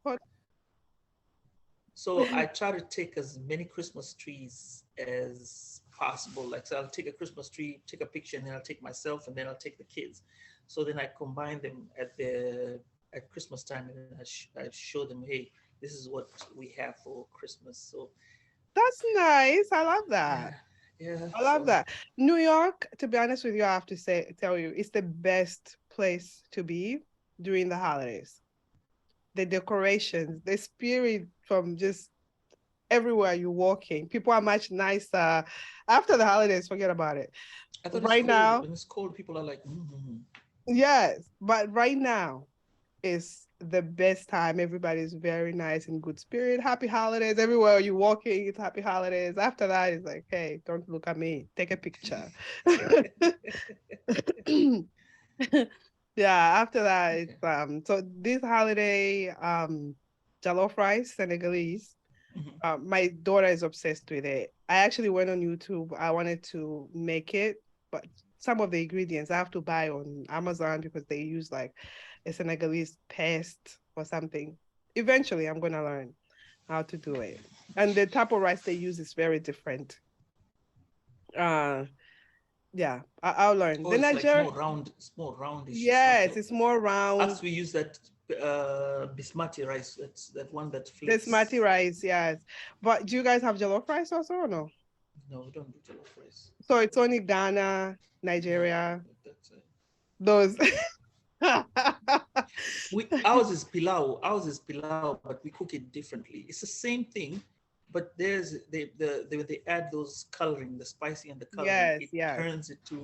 What? So I try to take as many Christmas trees as possible. Like, so I'll take a Christmas tree, take a picture, and then I'll take myself, and then I'll take the kids. So then I combine them at Christmas time, and then I show them, hey, this is what we have for Christmas. So That's nice. I love yeah, that. yeah. I love So that. New York, to be honest with you, I have to tell you, it's the best place to be during the holidays. The decorations, the spirit from just everywhere you're walking. People are much nicer. After the holidays, forget about it. I thought it's Right cold. now, When it's cold, people are like, mm-hmm. yes, but right now is the best time. Everybody's very nice and good spirit. Happy holidays. Everywhere you're walking, it's happy holidays. After that, it's like, hey, don't look at me. Take a picture. Yeah, after that, Okay. it's so this holiday, jollof rice, Senegalese. Mhm. My daughter is obsessed with it. I actually went on YouTube. I wanted to make it, but some of the ingredients I have to buy on Amazon because they use like a Senegalese paste or something. Eventually, I'm gonna learn how to do it. And the type of rice they use is very different. Uh, yeah, I'll learn. Oh, The it's like Niger, it's more roundish. It's not yes, so. it's more round. Us, we use that basmati rice. That's that one that The smarty flakes. rice, yes. But do you guys have jollof rice also or no? No, we don't do jollof rice. So it's only Ghana, Yeah, Nigeria, that's those. we ours is pilau. Ours is pilau, but we cook it differently. It's the same thing, but they add those coloring, the spicy and the coloring. Yes, It yes. turns it to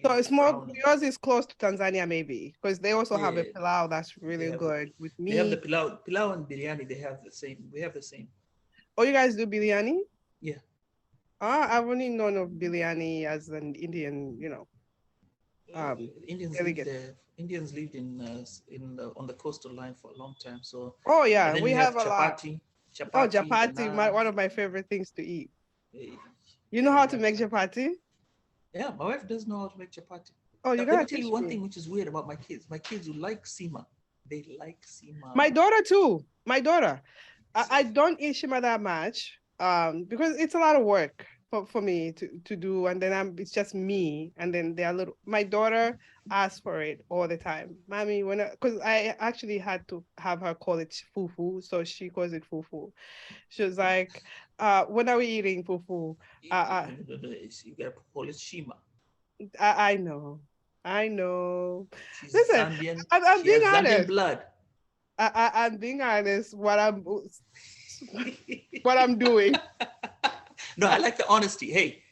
So really it's more, browny. yours is close to Tanzania maybe, because they also have a Yeah, pilau that's they really have good with the meat. pilau and biryani. They have the same. We have the same. Oh, you guys do biryani? Yeah. Ah, I've only known of biryani as an Indian, um, Indians live delegate. there. Indians lived on the coastal line for a long time. So, Oh and yeah, then we we have have a lot. chapati, Oh, chapati, the chapati, naan. one of my favorite things to eat. eh, You know Yeah, how we to have make chapati. chapati? Yeah, my wife does know how to make chapati. Oh, Now, you let me gotta tell you teach one me. thing which is weird about my kids. My kids who like sima, they like My sima. daughter too. My daughter. It's, I don't eat shima that much because it's a lot of work for me to do and then it's just me and then they're little my daughter asks for it all the time. Mommy, when because I actually had to have her call it fufu, so she calls it fufu. She was like, when are we eating fufu? Uh, you gotta call it shima. I know. I know. She's Listen, Zambian. I'm She being has Zambian honest. blood. I'm being honest. What I'm doing. No, I like the honesty. Hey,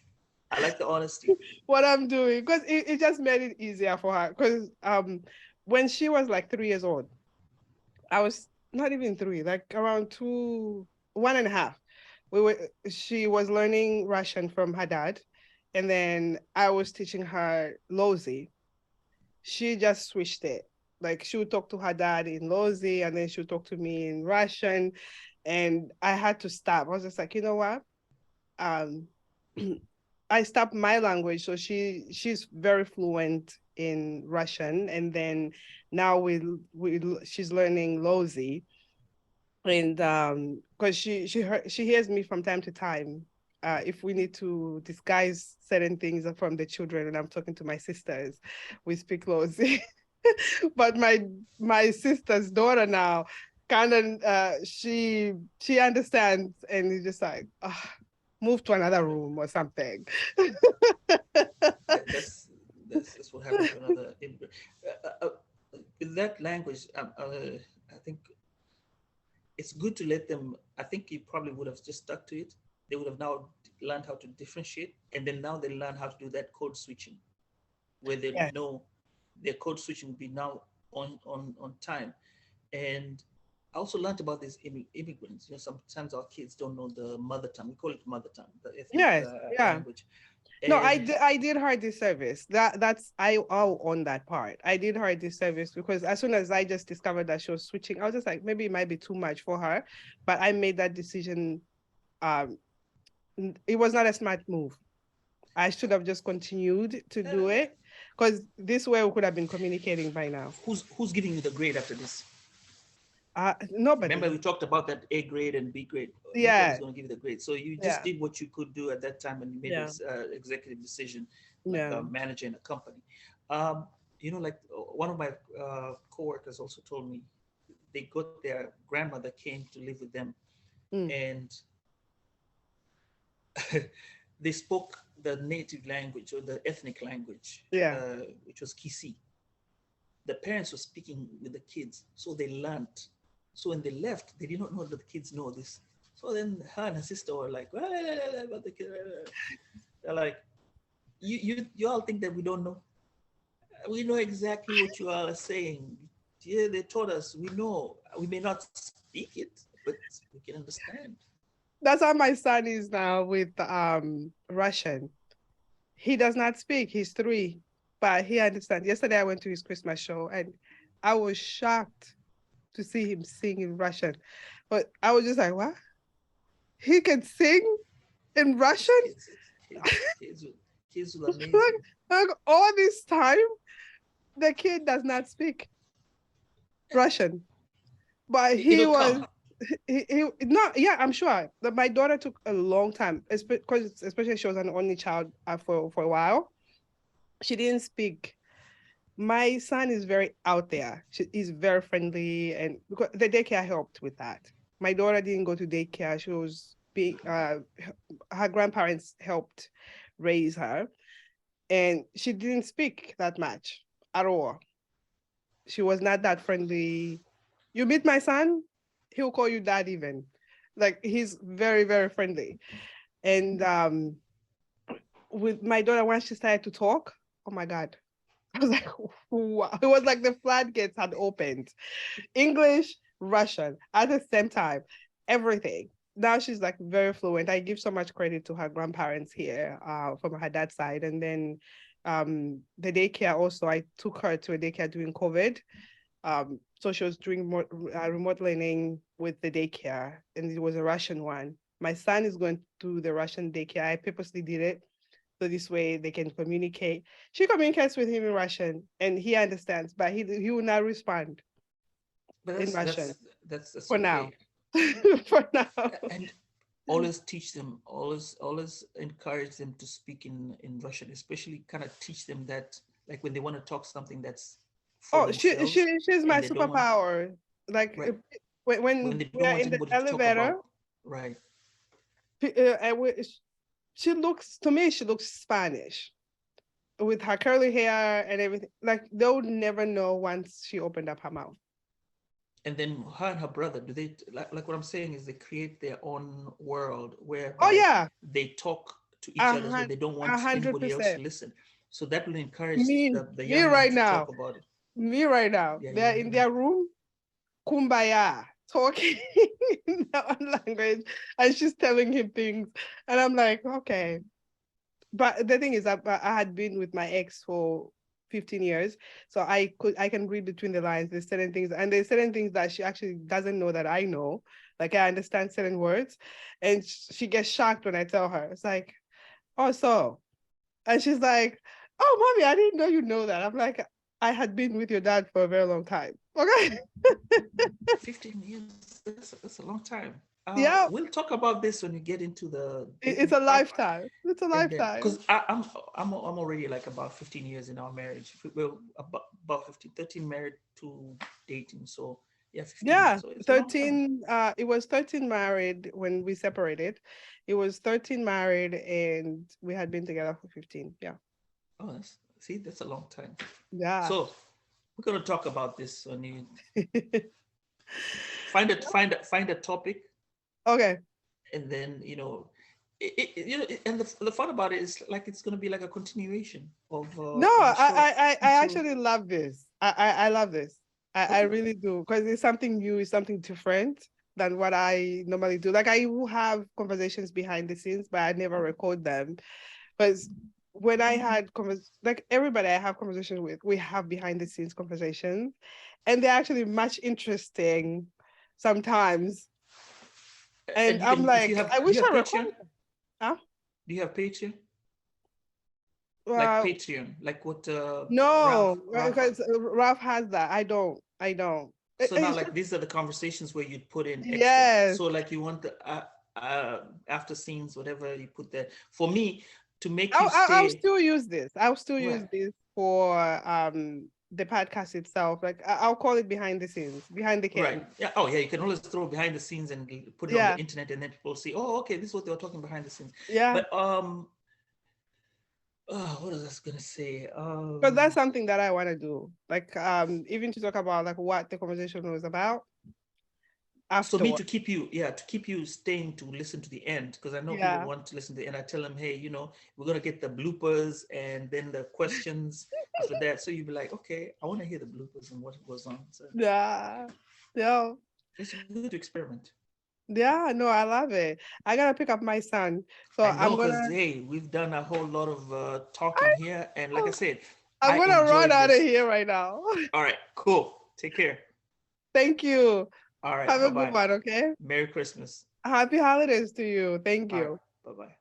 I like the honesty. What I'm doing because it just made it easier for her. Because when she was like 3 years old, I was not even three, like around two, 1.5. She was learning Russian from her dad, and then I was teaching her Lozi. She just switched it. Like she would talk to her dad in Lozi, and then she would talk to me in Russian, and I had to stop. I was just like, you know what? Um, I stopped my language, so she's very fluent in Russian, and then now we she's learning Lozi, and because she hears me from time to time. If we need to disguise certain things from the children, and I'm talking to my sisters, we speak Lozi. But my sister's daughter now, kind of, she understands, and it's just like, move to another room or something. That, that's that's what happens to another immigrant. With that language, I think it's good to let them. I think you probably would have just stuck to it. They would have now learned how to differentiate, and then now they learn how to do that code switching, where they Yes. know their code switching will be now on time. And I also learned about these immigrants. Sometimes our kids don't know the mother tongue. We call it mother tongue, the ethnic Yes. Yeah. language, No, and I did her disservice. That's I'll own that part. I did her disservice because as soon as I just discovered that she was switching, I was just like, maybe it might be too much for her. But I made that decision. Um, it was not a smart move. I should have just continued to do uh, it because this way we could have been communicating by now. who's giving you the grade after this? Nobody. Remember, we talked about that A grade and B grade. Nobody's Yeah, going to give you the grade. So you just yeah, did what you could do at that time, and you made yeah, this executive decision, like yeah. a manager in a company. Um, like one of my coworkers also told me they got their grandmother came to live with them, Mm, and they spoke the native language or the ethnic language, yeah. which was Kisi. The parents were speaking with the kids, so they learned. So when they left, they did not know that the kids know this. So then her and her sister were like, "Well, about the kid." They're like, you all think that we don't know? We know exactly what you all are saying. Yeah, they taught us. We know. We may not speak it, but we can understand. That's how my son is now with Russian. He does not speak. He's 3, but he understands. Yesterday I went to his Christmas show and I was shocked to see him sing in Russian. But I was just like, what? He can sing in It's Russian? kids. It's kids. Kids will amaze like, you. like all this time, the kid does not speak Russian. But he It'll was come. he not yeah, I'm sure that my daughter took a long time, because especially she was an only child for a while. She didn't speak. My son is very out there. He's very friendly, and because the daycare helped with that. My daughter didn't go to daycare. She was being her grandparents helped raise her, and she didn't speak that much at all. She was not that friendly. You meet my son, he'll call you dad even. Like he's very, very friendly. And with my daughter, when she started to talk, oh my God. I was like, wow. It was like the floodgates had opened. English, Russian at the same time, everything. Now she's like very fluent. I give so much credit to her grandparents here, from her dad's side. And then the daycare also, I took her to a daycare during COVID. So she was doing more, remote learning with the daycare, and it was a Russian one. My son is going to the Russian daycare. I purposely did it so this way they can communicate. She communicates with him in Russian, and he understands, but he will not respond But in that's Russian that's that's for now. okay. For now. And always teach them, always encourage them to speak in Russian, especially kind of teach them that, like when they want to talk something that's for Oh, themselves she's my and they don't want, superpower. Like right, when when they we don't are want in the anybody to talk about, elevator, right. she looks to me. She looks Spanish with her curly hair and everything. Like they would never know once she opened up her mouth. And then her and her brother, do they, like what I'm saying is they create their own world Oh whereby yeah, they talk to each a other, so hun- they don't a want hundred anybody else to percent. listen. So that will encourage Me, the me young one right to now, talk about it. me right now. Yeah, They're yeah, in yeah. their room, kumbaya, talking in their own language, and she's telling him things, and I'm like, okay. But the thing is, I had been with my ex for 15 years, so I can read between the lines. There's certain things, and there's certain things that she actually doesn't know that I know. Like I understand certain words, and she gets shocked when I tell her. It's like, oh, so, and she's like, oh, mommy, I didn't know you know that. I'm like, I had been with your dad for a very long time. Okay. 15 years, that's a long time. Yeah, We'll talk about this when we get into the it's dating a part. lifetime. It's a And then, lifetime. because I'm already like about 15 years in our marriage. Well, about 15, 13 married to dating. So yeah, 15 years. Yeah, So it's a long time. 13. It was 13 married when we separated. It was 13 married, and we had been together for 15. Yeah. Oh, that's a long time. Yeah. So we're gonna talk about this when you find a topic, Okay. and then and the fun about it is like it's gonna be like a continuation No, of the show I until actually love this. I love this. I okay. really do, because it's something new, it's something different than what I normally do. Like I will have conversations behind the scenes, but I never record them. Because when I had like everybody I have conversations with, we have behind the scenes conversations, and they're actually much interesting sometimes. And I'm And if you like, have I do you wish have I recorded Patreon? them. Huh? Do you have Patreon? Like Well, Patreon, like what Ralph no, Ralph because Ralph has that. I don't. So now, It's like, just, these are the conversations where you'd put in extra. yes. So, like, you want the after scenes, whatever you put there. For me, to make you I'll stay, still use this. I'll still use right? this for the podcast itself. Like I'll call it behind the scenes, behind the Right. camera. Yeah. Oh, yeah. You can always throw behind the scenes and put it on the Yeah, internet, and then people see, oh, okay, this is what they were talking behind the scenes. yeah. But what was I gonna say? Because that's something that I want to do. Like even to talk about like what the conversation was about So me afterward. to keep you, yeah, to keep you staying to listen to the end, because I know people Yeah. want to listen to the end. I tell them, hey, we're gonna get the bloopers and then the questions after that. So you'd be like, okay, I want to hear the bloopers and what goes on. So Yeah. Yeah. it's good to experiment. Yeah, no, I love it. I gotta pick up my son. So I know, I'm because gonna hey, we've done a whole lot of talking here, and like I said, I'm I gonna run enjoyed out of this. here right now. All right, cool. Take care. Thank you. All right, Have bye a good bye. one, okay? Merry Christmas. Happy holidays to you. Thank All right, you. bye bye.